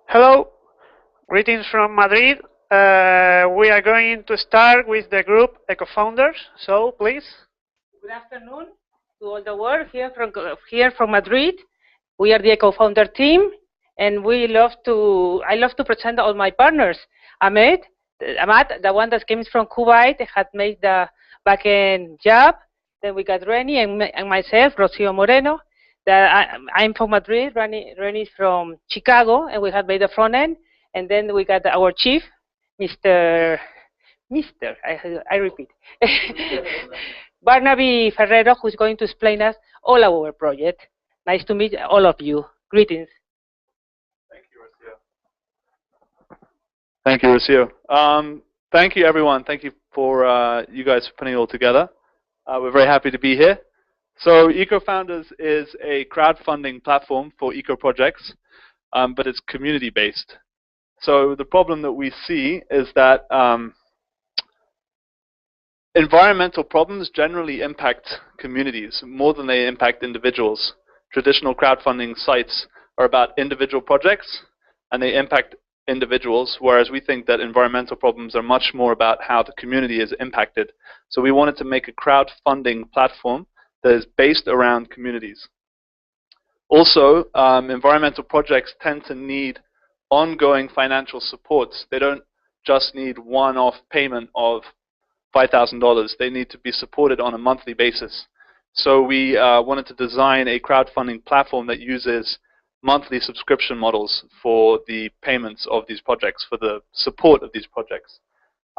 Hello, greetings from Madrid. We are going to start with the group Ecofounders, so please. Good afternoon to all the world here from Madrid. We are the Ecofounder team, and I love to present all my partners. Ahmad, the one that came from Kuwait, had made the backend job. Then we got Reni and myself, Rocio Moreno. I'm from Madrid. Reni is from Chicago, and we have made the front end. And then we got our chief, Mr. I repeat, Barnaby Ferrero, who's going to explain us all our project. Nice to meet all of you. Greetings. Thank you, Rocio. Thank you, everyone. Thank you for you guys for putting it all together. We're very happy to be here. So Ecofounders is a crowdfunding platform for eco projects, but it's community-based. So the problem that we see is that environmental problems generally impact communities more than they impact individuals. Traditional crowdfunding sites are about individual projects, and they impact individuals, whereas we think that environmental problems are much more about how the community is impacted. So we wanted to make a crowdfunding platform that is based around communities. Also, environmental projects tend to need ongoing financial support. They don't just need one-off payment of $5,000. They need to be supported on a monthly basis. So we wanted to design a crowdfunding platform that uses monthly subscription models for the payments of these projects, for the support of these projects.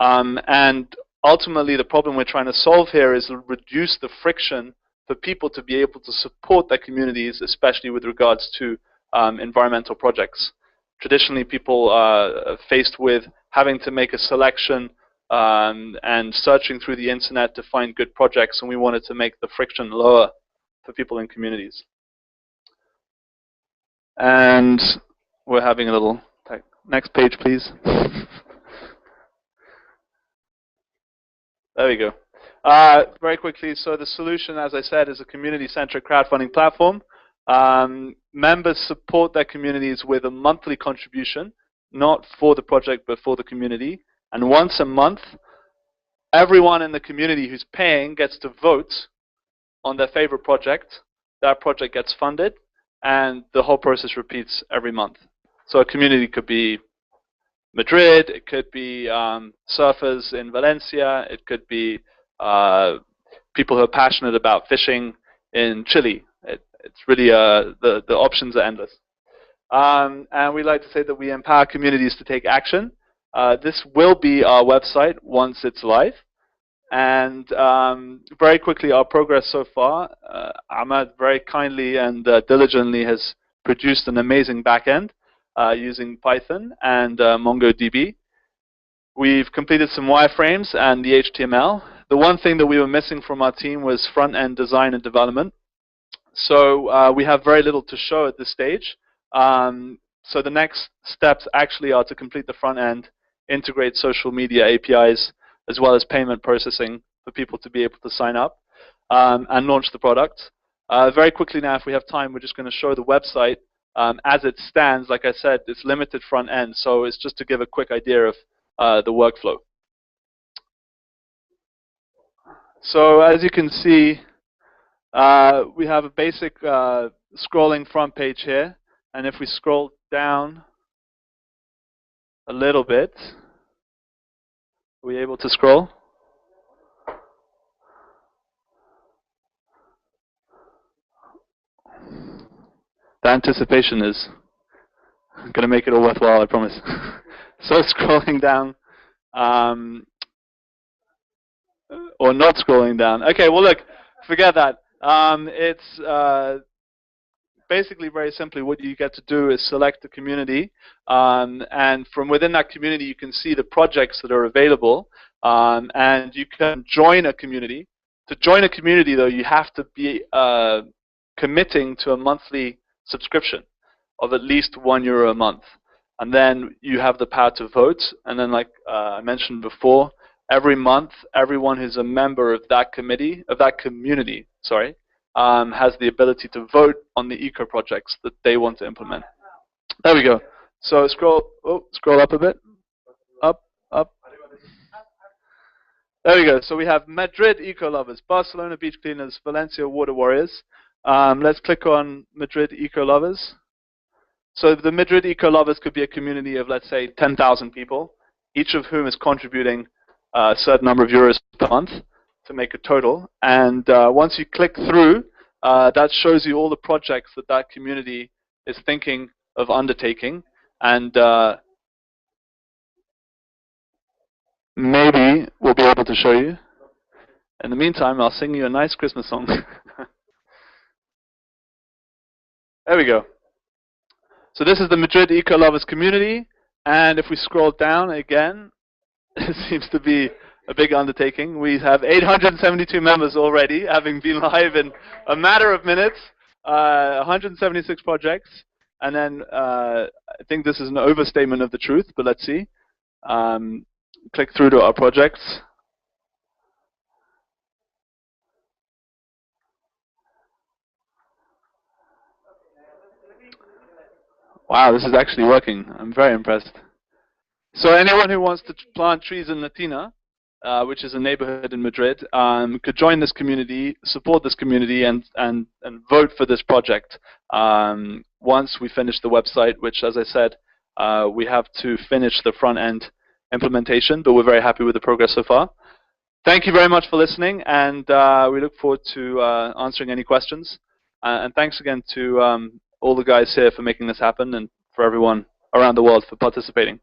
And ultimately, the problem we're trying to solve here is to reduce the friction for people to be able to support their communities, especially with regards to environmental projects. Traditionally, people are faced with having to make a selection and searching through the internet to find good projects, and we wanted to make the friction lower for people in communities. And we're having a little next page, please. There we go. Very quickly, so the solution, as I said, is a community-centric crowdfunding platform. Members support their communities with a monthly contribution, not for the project, but for the community. And once a month, everyone in the community who's paying gets to vote on their favorite project. That project gets funded, and the whole process repeats every month. So a community could be Madrid, it could be surfers in Valencia, it could be people who are passionate about fishing in Chile. It's really, the options are endless. And we like to say that we empower communities to take action. This will be our website once it's live. And very quickly, our progress so far. Ahmad very kindly and diligently has produced an amazing backend using Python and MongoDB. We've completed some wireframes and the HTML. The one thing that we were missing from our team was front-end design and development. So we have very little to show at this stage. So the next steps actually are to complete the front end, integrate social media APIs, as well as payment processing for people to be able to sign up and launch the product. Very quickly now, if we have time, we're just going to show the website as it stands. Like I said, it's limited front end, so it's just to give a quick idea of the workflow. So as you can see, we have a basic scrolling front page here, and if we scroll down a little bit, are we able to scroll? The anticipation is going to make it all worthwhile, I promise. So scrolling down, or not scrolling down. Okay, well look, forget that. It's basically very simply what you get to do is select a community, and from within that community you can see the projects that are available, and you can join a community. To join a community, though, you have to be committing to a monthly subscription of at least €1 a month, and then you have the power to vote. And then, like I mentioned before, every month, everyone who's a member of that community, has the ability to vote on the eco projects that they want to implement. There we go. So scroll up a bit. Up, up. There we go. So we have Madrid Eco Lovers, Barcelona Beach Cleaners, Valencia Water Warriors. Let's click on Madrid Eco Lovers. So the Madrid Eco Lovers could be a community of, let's say, 10,000 people, each of whom is contributing a certain number of euros per month to make a total. And once you click through, that shows you all the projects that that community is thinking of undertaking. And maybe we'll be able to show you. In the meantime, I'll sing you a nice Christmas song. There we go. So this is the Madrid Eco Lovers community, and if we scroll down again, it seems to be a big undertaking. We have 872 members already, having been live in a matter of minutes, 176 projects, and then I think this is an overstatement of the truth, but let's see. Click through to our projects. Wow, this is actually working. I'm very impressed. So anyone who wants to plant trees in Latina, which is a neighborhood in Madrid, could join this community, support this community, and vote for this project. Once we finish the website, which, as I said, we have to finish the front-end implementation, but we're very happy with the progress so far. Thank you very much for listening, and we look forward to answering any questions. And thanks again to all the guys here for making this happen, and for everyone around the world for participating.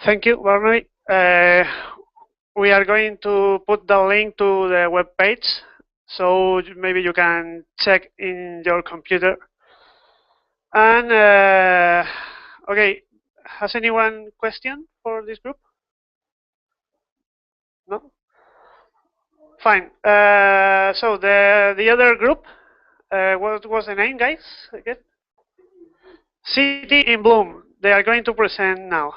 Thank you, Barney. We are going to put the link to the web page, so maybe you can check in your computer. And okay, has anyone question for this group? No? Fine. So the other group, what was the name, guys? Again? City in Bloom. They are going to present now.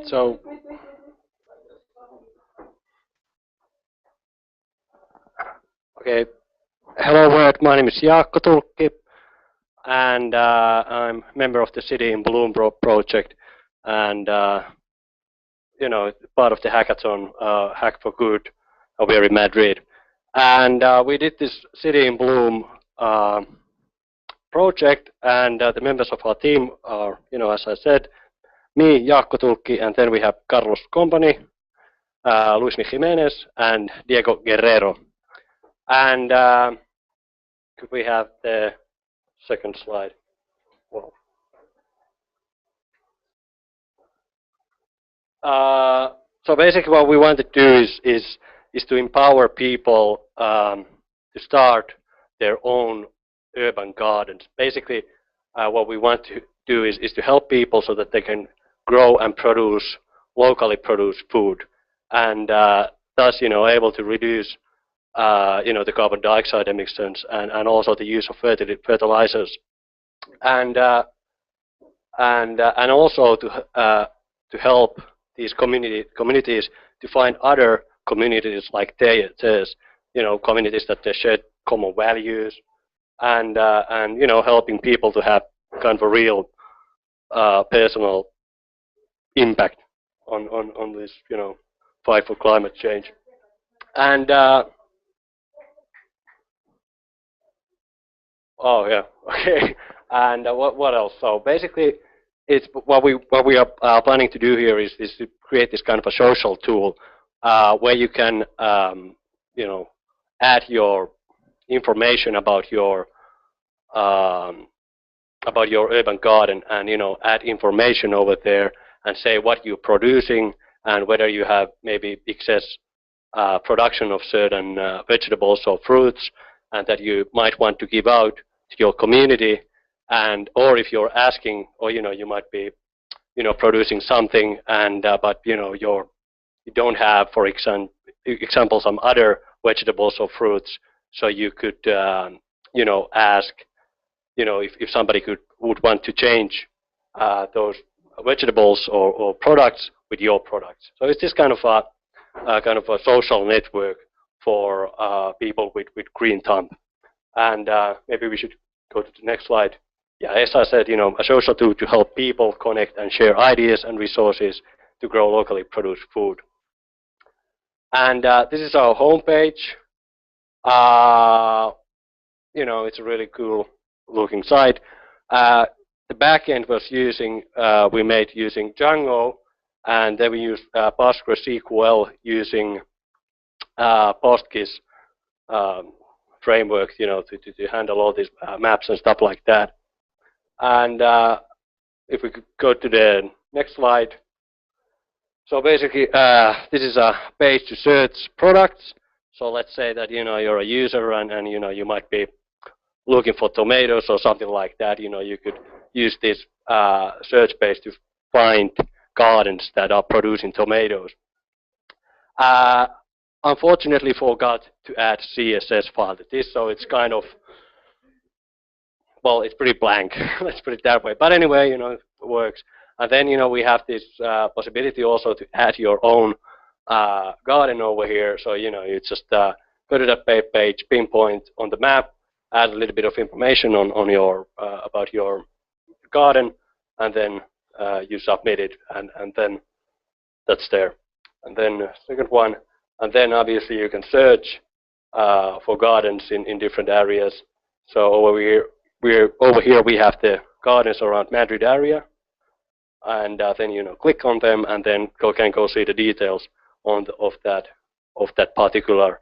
So, okay, hello world, my name is Jaakko Tulkki, and I'm a member of the City in Bloom project, and you know, part of the hackathon, Hack for Good, over in Madrid. And we did this City in Bloom project, and the members of our team are, you know, as I said, me, Jaakko Tulkki, and then we have Carlos Company, Luis Jimenez, and Diego Guerrero. And could we have the second slide? Whoa. So basically what we want to do is to empower people to start their own urban gardens. Basically what we want to do is to help people so that they can grow and produce locally produced food, and thus, you know, able to reduce you know, the carbon dioxide emissions, and also the use of fertilizers, and also to help these communities to find other communities like theirs communities that they share common values, and helping people to have kind of a real personal impact on this fight for climate change. And oh yeah, okay. And what else? So basically, it's what we are planning to do here is to create this kind of a social tool where you can add your information about your urban garden, and add information over there and say what you're producing and whether you have maybe excess production of certain vegetables or fruits, and that you might want to give out to your community, and or if you're asking, or you might be producing something, and but you don't have, for example, some other vegetables or fruits, so you could ask if somebody would want to change those vegetables or products with your products. So it's this kind of a social network for people with green thumb. And maybe we should go to the next slide. Yeah, as I said, a social tool to help people connect and share ideas and resources to grow locally produced food. And this is our homepage. It's a really cool looking site. The backend was we made using Django, and then we used PostgreSQL using PostGIS framework, to handle all these maps and stuff like that. And if we could go to the next slide. So basically, this is a page to search products. So let's say that you're a user, and you might be looking for tomatoes or something like that. You could use this search page to find gardens that are producing tomatoes. Unfortunately, forgot to add CSS file to this, so it's kind of, well, it's pretty blank. Let's put it that way. But anyway, it works. And then we have this possibility also to add your own garden over here. So you just go to that page, pinpoint on the map, add a little bit of information on your about your garden, and then you submit it, and then that's there. And then second one, and then obviously you can search for gardens in different areas. So over here we have the gardens around Madrid area, and then click on them, and then can go see the details of that particular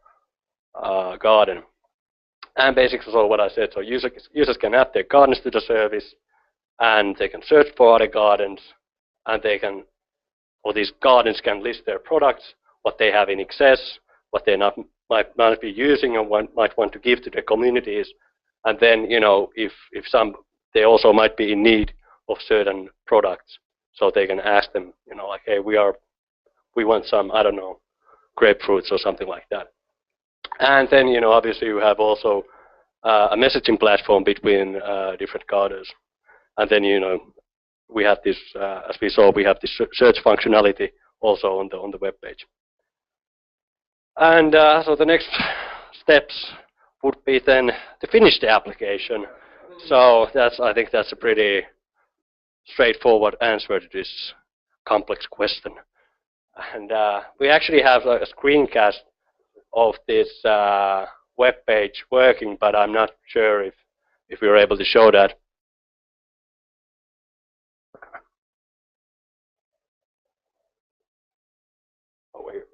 garden. And basically, so what I said, so users can add their gardens to the service, and they can search for other gardens, and these gardens can list their products, what they have in excess, what they might not be using, and might want to give to their communities. And then, if they also might be in need of certain products, so they can ask them, like, hey, we want some, I don't know, grapefruits or something like that. And then, obviously you have also a messaging platform between different gardens. And then, we have this, as we saw, we have this search functionality also on the web page. And so the next steps would be then to finish the application. So I think that's a pretty straightforward answer to this complex question. And we actually have a screencast of this web page working, but I'm not sure if we were able to show that. Over here.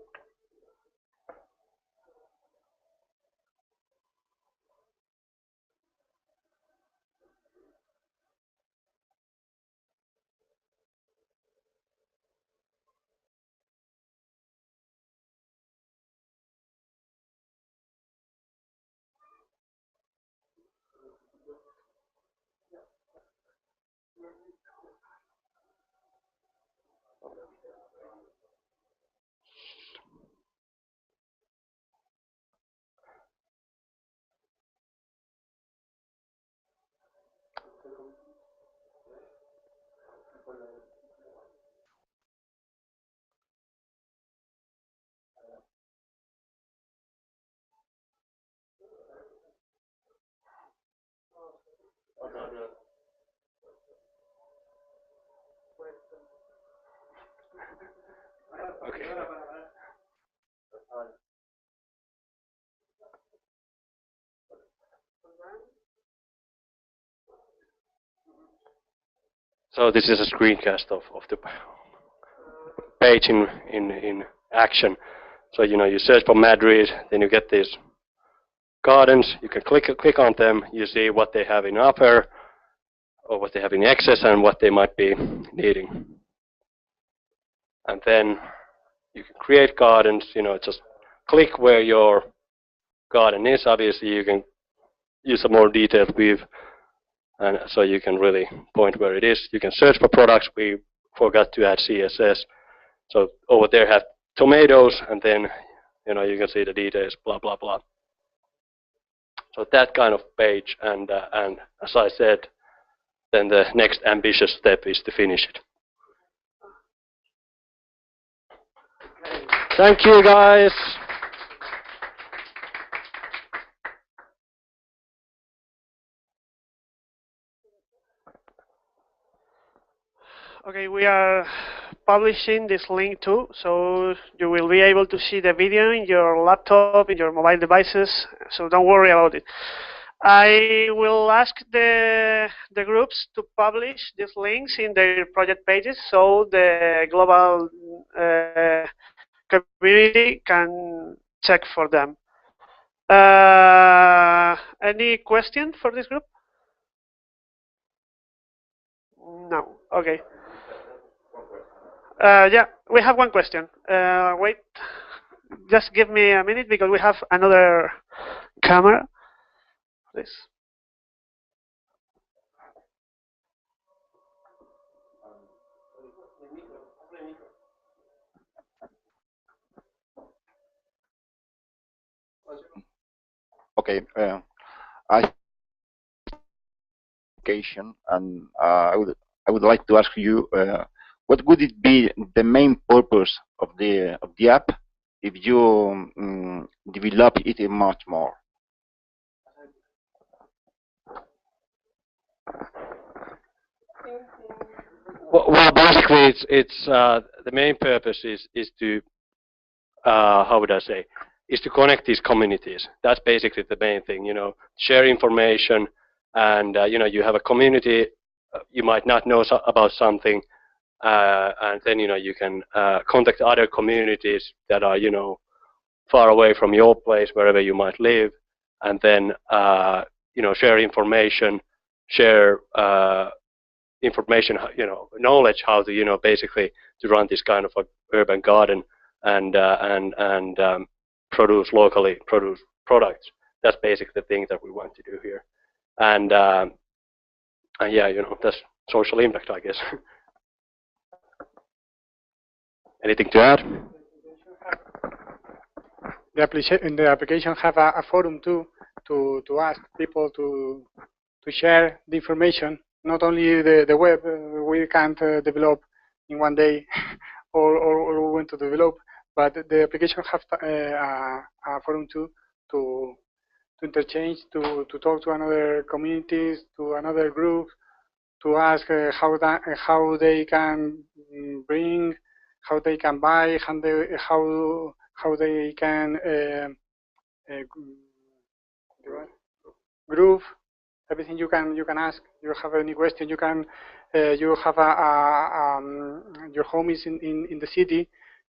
Okay. So this is a screencast of the page in action. So you search for Madrid, then you get these gardens. You can click on them. You see what they have in offer, or what they have in excess, and what they might be needing. And then you can create gardens. Just click where your garden is. Obviously, you can use a more detailed view, and so you can really point where it is. You can search for products. We forgot to add CSS. So over there have tomatoes, and then you can see the details, blah blah blah. So that kind of page, and as I said, then the next ambitious step is to finish it. Thank you, guys. Okay, we are publishing this link too, so you will be able to see the video in your laptop, in your mobile devices, so don't worry about it. I will ask the groups to publish these links in their project pages so the global community can check for them. Any question for this group? No. Okay. Yeah, we have one question. Wait, just give me a minute because we have another camera. Please. Okay, I and I would like to ask you what would it be the main purpose of the app if you develop it much more? Well, basically, it's the main purpose is to how would I say, is to connect these communities. That's basically the main thing. Share information, and you have a community. You might not know about something, and then you can contact other communities that are far away from your place, wherever you might live, and then share information, share information, knowledge how to basically to run this kind of a urban garden and produce locally produced products. That's basically the thing that we want to do here, and yeah, that's social impact, I guess. Anything to add? The application have a forum too to ask people to share the information. Not only the web, we can't develop in one day or we want to develop, but the application have a forum too to interchange, to talk to another communities, to another group, to ask how they can bring, how they can buy, how they can group. Everything you can ask. You have any question, you can. You have your home is in the city.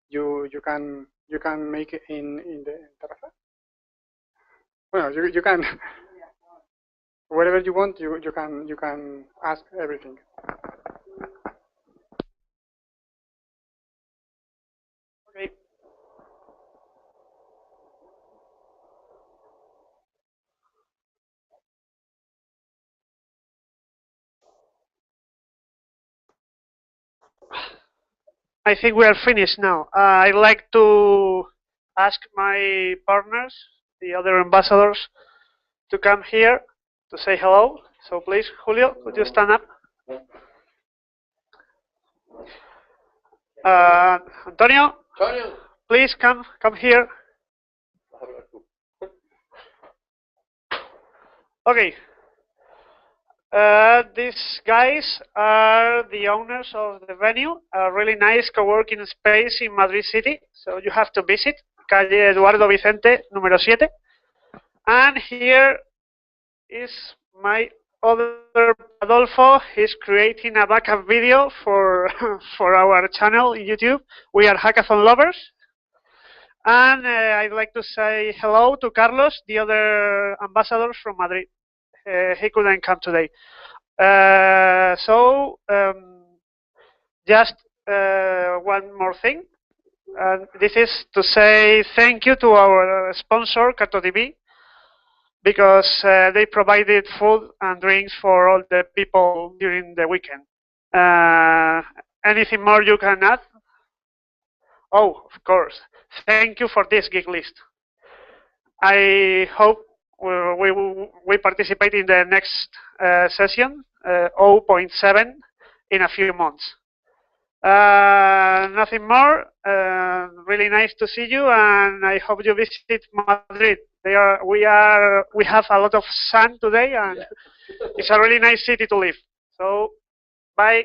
You can make it in the terraza. Well, you can wherever you want. You can ask everything. Okay. I think we are finished now. I'd like to ask my partners, the other ambassadors, to come here to say hello. So please, Julio, could you stand up? Antonio, please come here. Okay. These guys are the owners of the venue, a really nice co-working space in Madrid City. So you have to visit, calle Eduardo Vicente, número 7. And here is my other Adolfo. He's creating a backup video for for our channel in YouTube. We are Hackathon lovers. And I'd like to say hello to Carlos, the other ambassadors from Madrid. He couldn't come today. Just one more thing. This is to say thank you to our sponsor, CartoTV, because they provided food and drinks for all the people during the weekend. Anything more you can add? Oh, of course. Thank you for this gig list. I hope we participate in the next session, 0.7, in a few months. Nothing more. Really nice to see you, and I hope you visit Madrid. We have a lot of sun today, and yeah. It's a really nice city to live. So, bye.